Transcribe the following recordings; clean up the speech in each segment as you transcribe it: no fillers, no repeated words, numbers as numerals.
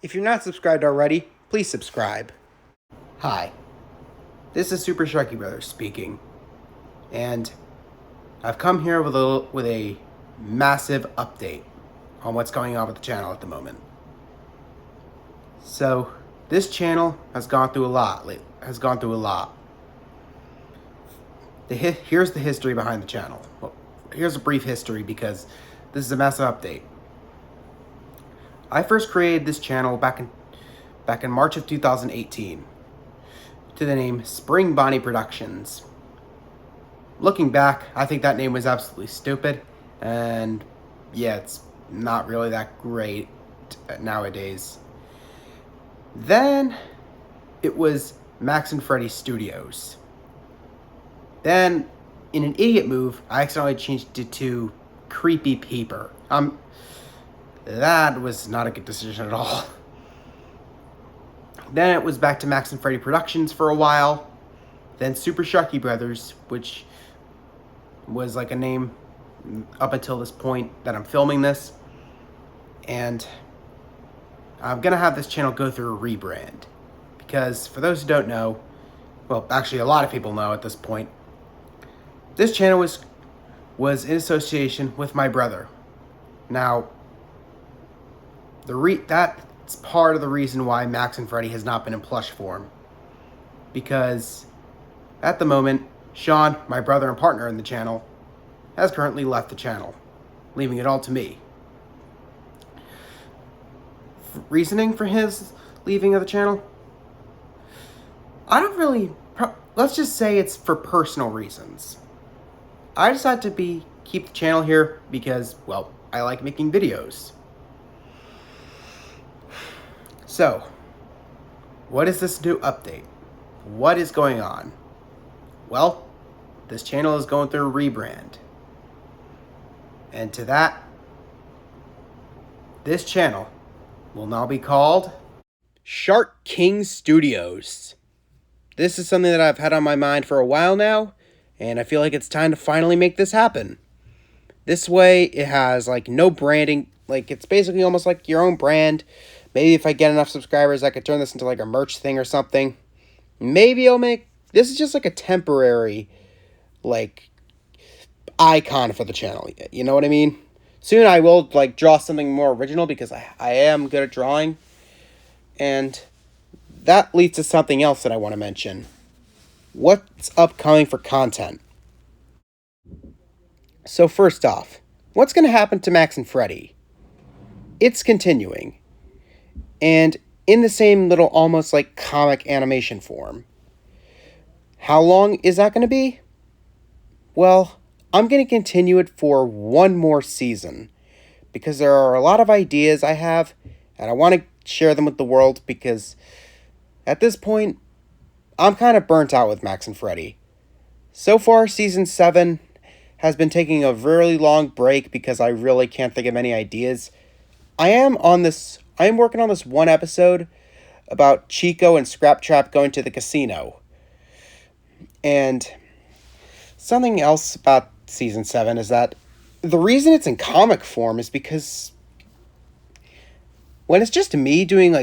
If you're not subscribed already, please subscribe. Hi, this is Super Sharky Brothers speaking, and I've come here with a massive update on what's going on with the channel at the moment. So, this channel has gone through a lot. Here's the history behind the channel. Well, here's a brief history because this is a massive update. I first created this channel back in March of 2018 to the name Spring Bonnie Productions. Looking back, I think that name was absolutely stupid, and yeah, it's not really that great nowadays. Then it was Max and Freddy Studios. Then, in an idiot move, I accidentally changed it to Creepy Peeper. That was not a good decision at all. Then it was back to Max and Freddy Productions for a while. Then Super Sharky Brothers, which was like a name up until this point that I'm filming this. And I'm going to have this channel go through a rebrand. Because for those who don't know, well, actually a lot of people know at this point, this channel was in association with my brother. Now, that's part of the reason why Max and Freddy has not been in plush form. Because at the moment, Sean, my brother and partner in the channel, has currently left the channel, leaving it all to me. Reasoning for his leaving of the channel? Let's just say it's for personal reasons. I decided to keep the channel here because, well, I like making videos. So, what is this new update? What is going on? Well, this channel is going through a rebrand. And to that, this channel will now be called Shark King Studios. This is something that I've had on my mind for a while now, and I feel like it's time to finally make this happen. This way, it has like no branding, like it's basically almost like your own brand. Maybe if I get enough subscribers, I could turn this into like a merch thing or something. Maybe this is just like a temporary, like, icon for the channel. You know what I mean? Soon I will like draw something more original because I am good at drawing. And that leads to something else that I want to mention. What's upcoming for content? So first off, what's going to happen to Max and Freddy? It's continuing. And in the same little almost like comic animation form. How long is that going to be? Well, I'm going to continue it for one more season because there are a lot of ideas I have and I want to share them with the world because at this point, I'm kind of burnt out with Max and Freddy. So far, season 7 has been taking a really long break because I really can't think of any ideas. I am working on this one episode about Chico and Scrap Trap going to the casino. And something else about season 7 is that the reason it's in comic form is because when it's just me doing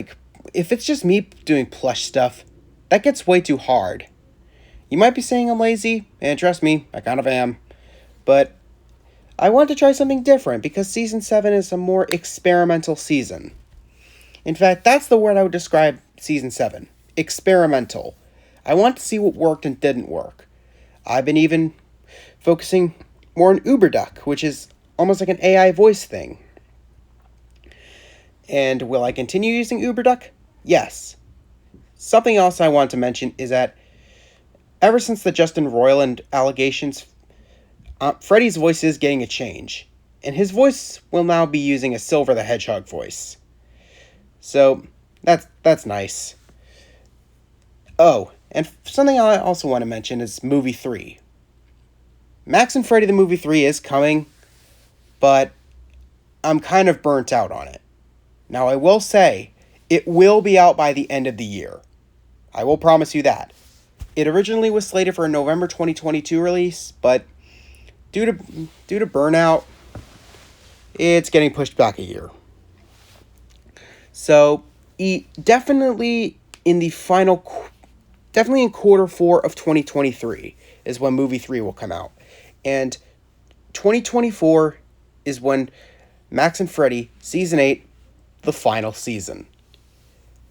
if it's just me doing plush stuff, that gets way too hard. You might be saying I'm lazy, and trust me, I kind of am. But I want to try something different because season 7 is a more experimental season. In fact, that's the word I would describe season 7. Experimental. I want to see what worked and didn't work. I've been even focusing more on UberDuck, which is almost like an AI voice thing. And will I continue using UberDuck? Yes. Something else I want to mention is that ever since the Justin Roiland allegations, Freddy's voice is getting a change. And his voice will now be using a Silver the Hedgehog voice. So, that's nice. Oh, and something I also want to mention is Movie 3. Max and Freddy the Movie 3 is coming, but I'm kind of burnt out on it. Now, I will say, it will be out by the end of the year. I will promise you that. It originally was slated for a November 2022 release, but due to burnout, it's getting pushed back a year. So, definitely in the definitely in quarter 4 of 2023 is when movie 3 will come out. And 2024 is when Max and Freddy Season 8, the final season.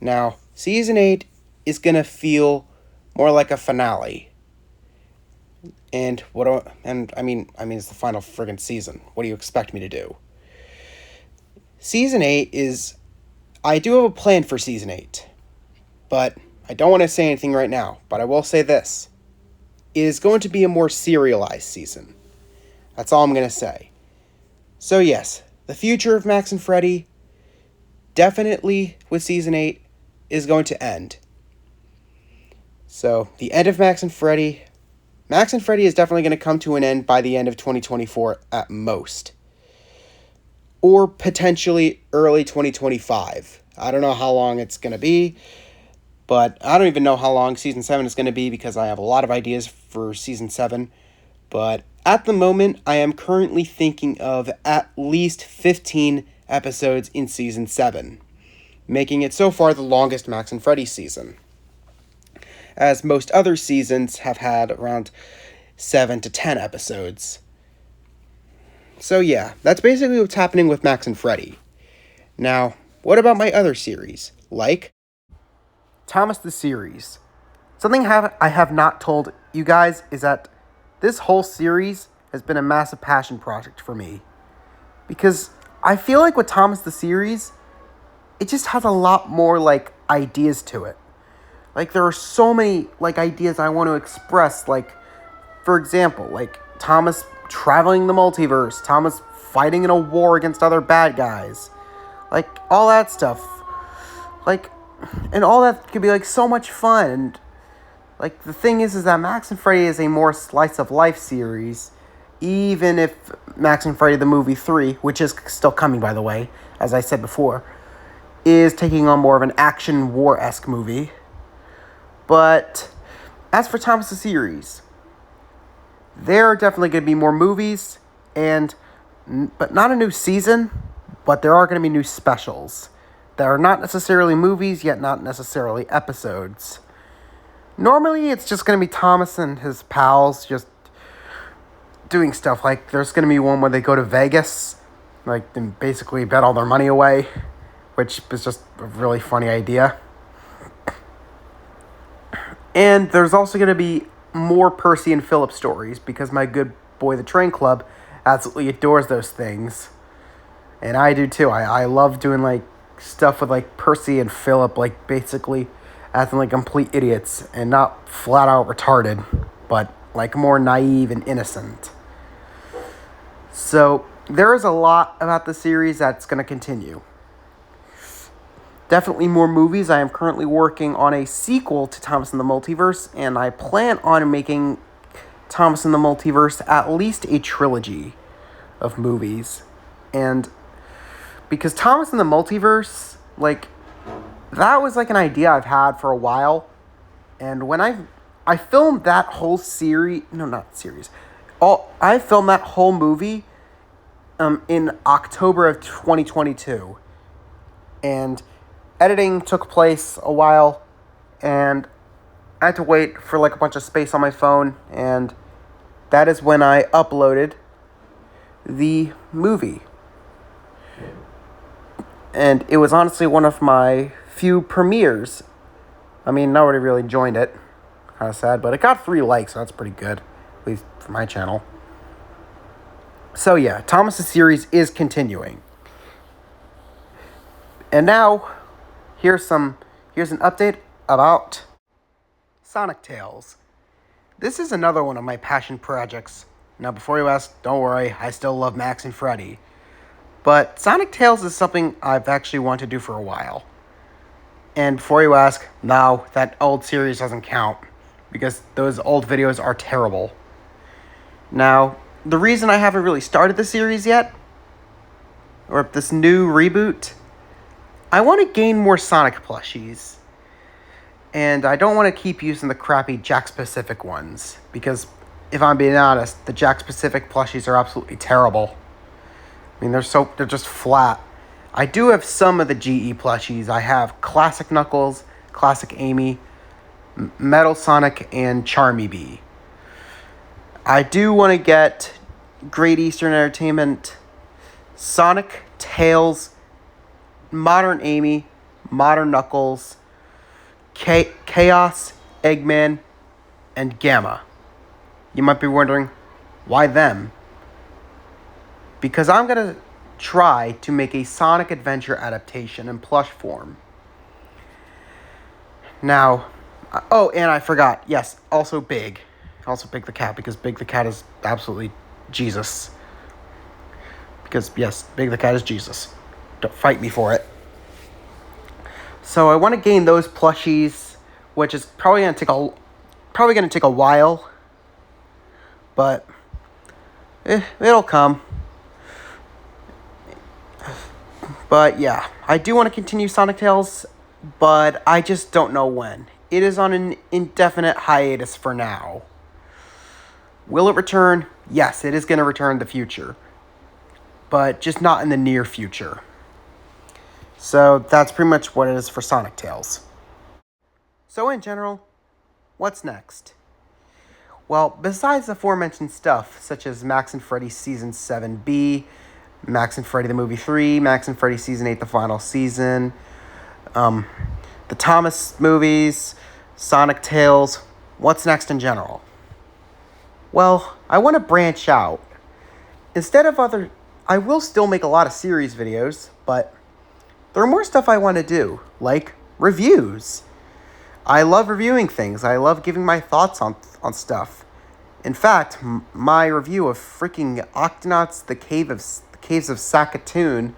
Now, Season 8 is going to feel more like a finale. And I mean it's the final friggin' season. What do you expect me to do? Season 8 is... I do have a plan for Season 8. But I don't want to say anything right now. But I will say this. It is going to be a more serialized season. That's all I'm going to say. So yes, the future of Max and Freddy, definitely with Season 8, is going to end. So, the end of Max and Freddy is definitely going to come to an end by the end of 2024 at most. Or potentially early 2025. I don't know how long it's going to be, but I don't even know how long Season 7 is going to be because I have a lot of ideas for Season 7. But at the moment, I am currently thinking of at least 15 episodes in Season 7, making it so far the longest Max and Freddy season, as most other seasons have had around 7 to 10 episodes. So yeah, that's basically what's happening with Max and Freddy. Now, what about my other series, like Thomas the Series? Something I have not told you guys is that this whole series has been a massive passion project for me. Because I feel like with Thomas the Series, it just has a lot more, like, ideas to it. Like, there are so many, like, ideas I want to express. Like, for example, like, Thomas traveling the multiverse. Thomas fighting in a war against other bad guys. Like, all that stuff. Like, and all that could be, like, so much fun. And, like, the thing is that Max and Freddy is a more slice-of-life series. Even if Max and Freddy the Movie 3, which is still coming, by the way, as I said before, is taking on more of an action war-esque movie. But as for Thomas the Series, there are definitely going to be more movies, but not a new season, but there are going to be new specials that are not necessarily movies, yet not necessarily episodes. Normally, it's just going to be Thomas and his pals just doing stuff. Like, there's going to be one where they go to Vegas, like, and basically bet all their money away, which is just a really funny idea. And there's also going to be more Percy and Philip stories, because my good boy, the Train Club, absolutely adores those things. And I do too. I love doing, like, stuff with, like, Percy and Philip, like, basically acting like complete idiots, and not flat out retarded, but, like, more naive and innocent. So, there is a lot about the series that's going to continue. Definitely more movies. I am currently working on a sequel to Thomas and the Multiverse, and I plan on making Thomas and the Multiverse at least a trilogy of movies. And because Thomas and the Multiverse, like, that was like an idea I've had for a while. And when I filmed that whole series, I filmed that whole movie in October of 2022. And editing took place a while, and I had to wait for, like, a bunch of space on my phone, and that is when I uploaded the movie. And it was honestly one of my few premieres. I mean, nobody really joined it. Kind of sad, but it got 3 likes, so that's pretty good, at least for my channel. So yeah, Thomas the Series is continuing. And now, here's an update about Sonic Tales. This is another one of my passion projects. Now, before you ask, don't worry, I still love Max and Freddy. But Sonic Tales is something I've actually wanted to do for a while. And before you ask, no, that old series doesn't count, because those old videos are terrible. Now, the reason I haven't really started the series yet, or this new reboot, I want to gain more Sonic plushies. And I don't want to keep using the crappy Jakks Pacific ones, because if I'm being honest, the Jakks Pacific plushies are absolutely terrible. I mean, they're just flat. I do have some of the GE plushies. I have Classic Knuckles, Classic Amy, Metal Sonic, and Charmy Bee. I do want to get Great Eastern Entertainment, Sonic, Tails, Modern Amy, Modern Knuckles, Chaos, Eggman, and Gamma. You might be wondering, why them? Because I'm going to try to make a Sonic Adventure adaptation in plush form. Now, oh, and I forgot, yes, also Big. Also Big the Cat, because Big the Cat is absolutely Jesus. Because, yes, Big the Cat is Jesus. Don't fight me for it. So I want to gain those plushies, which is probably going to take a while. But it'll come. But yeah, I do want to continue Sonic Tales, but I just don't know when. It is on an indefinite hiatus for now. Will it return? Yes, it is going to return in the future. But just not in the near future. So that's pretty much what it is for Sonic Tales. So in general, what's next? Well, besides the aforementioned stuff, such as Max and Freddy Season 7B, Max and Freddy the Movie 3, Max and Freddy Season 8 the final season, the Thomas movies, Sonic Tales, what's next in general? Well, I want to branch out. I will still make a lot of series videos, but there are more stuff I want to do, like reviews. I love reviewing things. I love giving my thoughts on stuff. In fact, my review of freaking Octonauts, the Caves of Saskatoon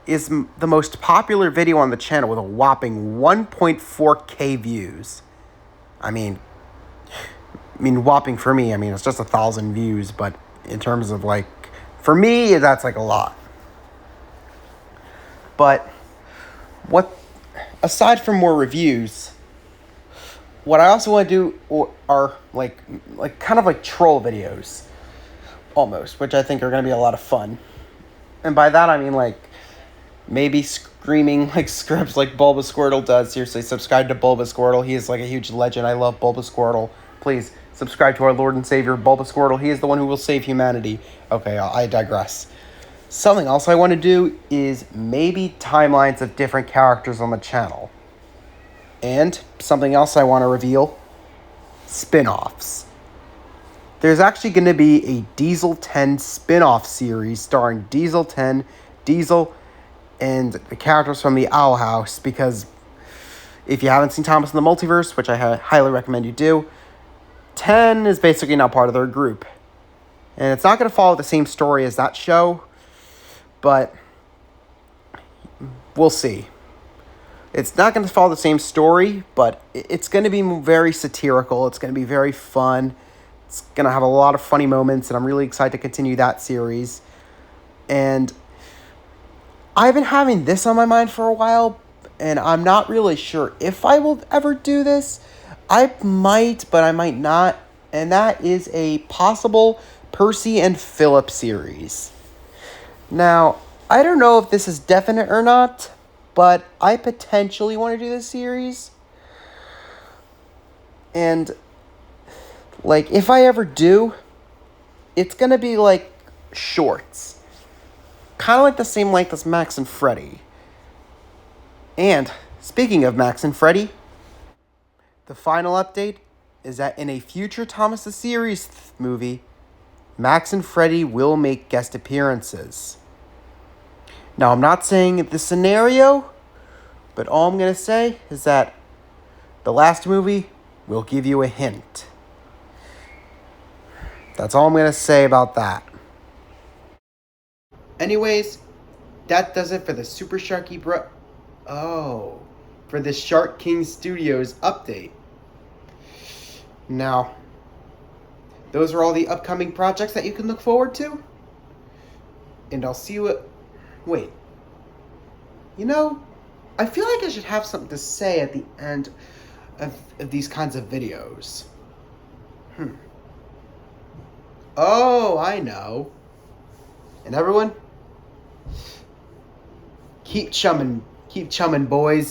is the most popular video on the channel with a whopping 1.4k views. I mean, whopping for me. I mean, it's just 1,000 views, but in terms of for me, that's a lot. But aside from more reviews, what I also want to do are kind of troll videos, almost, which I think are going to be a lot of fun. And by that I mean maybe screaming scripts like Bulbasquirtle does. Seriously, subscribe to Bulbasquirtle. He is a huge legend. I love Bulbasquirtle. Please subscribe to our Lord and Savior Bulbasquirtle. He is the one who will save humanity. Okay, I digress. Something else I want to do is maybe timelines of different characters on the channel. And something else I want to reveal, spin-offs. There's actually going to be a Diesel 10 spin-off series starring Diesel 10, Diesel, and the characters from the Owl House, because if you haven't seen Thomas and the Multiverse, which I highly recommend you do, 10 is basically now part of their group. And it's not going to follow the same story as that show, but we'll see. It's not going to follow the same story, but it's going to be very satirical. It's going to be very fun. It's going to have a lot of funny moments, and I'm really excited to continue that series. And I've been having this on my mind for a while, and I'm not really sure if I will ever do this. I might, but I might not. And that is a possible Percy and Philip series. Now, I don't know if this is definite or not, but I potentially want to do this series. And if I ever do, it's going to be shorts. Kind of the same length as Max and Freddy. And speaking of Max and Freddy, the final update is that in a future Thomas the Series movie, Max and Freddy will make guest appearances. Now, I'm not saying the scenario, but all I'm going to say is that the last movie will give you a hint. That's all I'm going to say about that. Anyways, that does it for the Super Sharky for the Shark King Studios update. Now, those are all the upcoming projects that you can look forward to. And I'll see you Wait. I feel like I should have something to say at the end of these kinds of videos. Oh, I know. And everyone, Keep chumming, boys.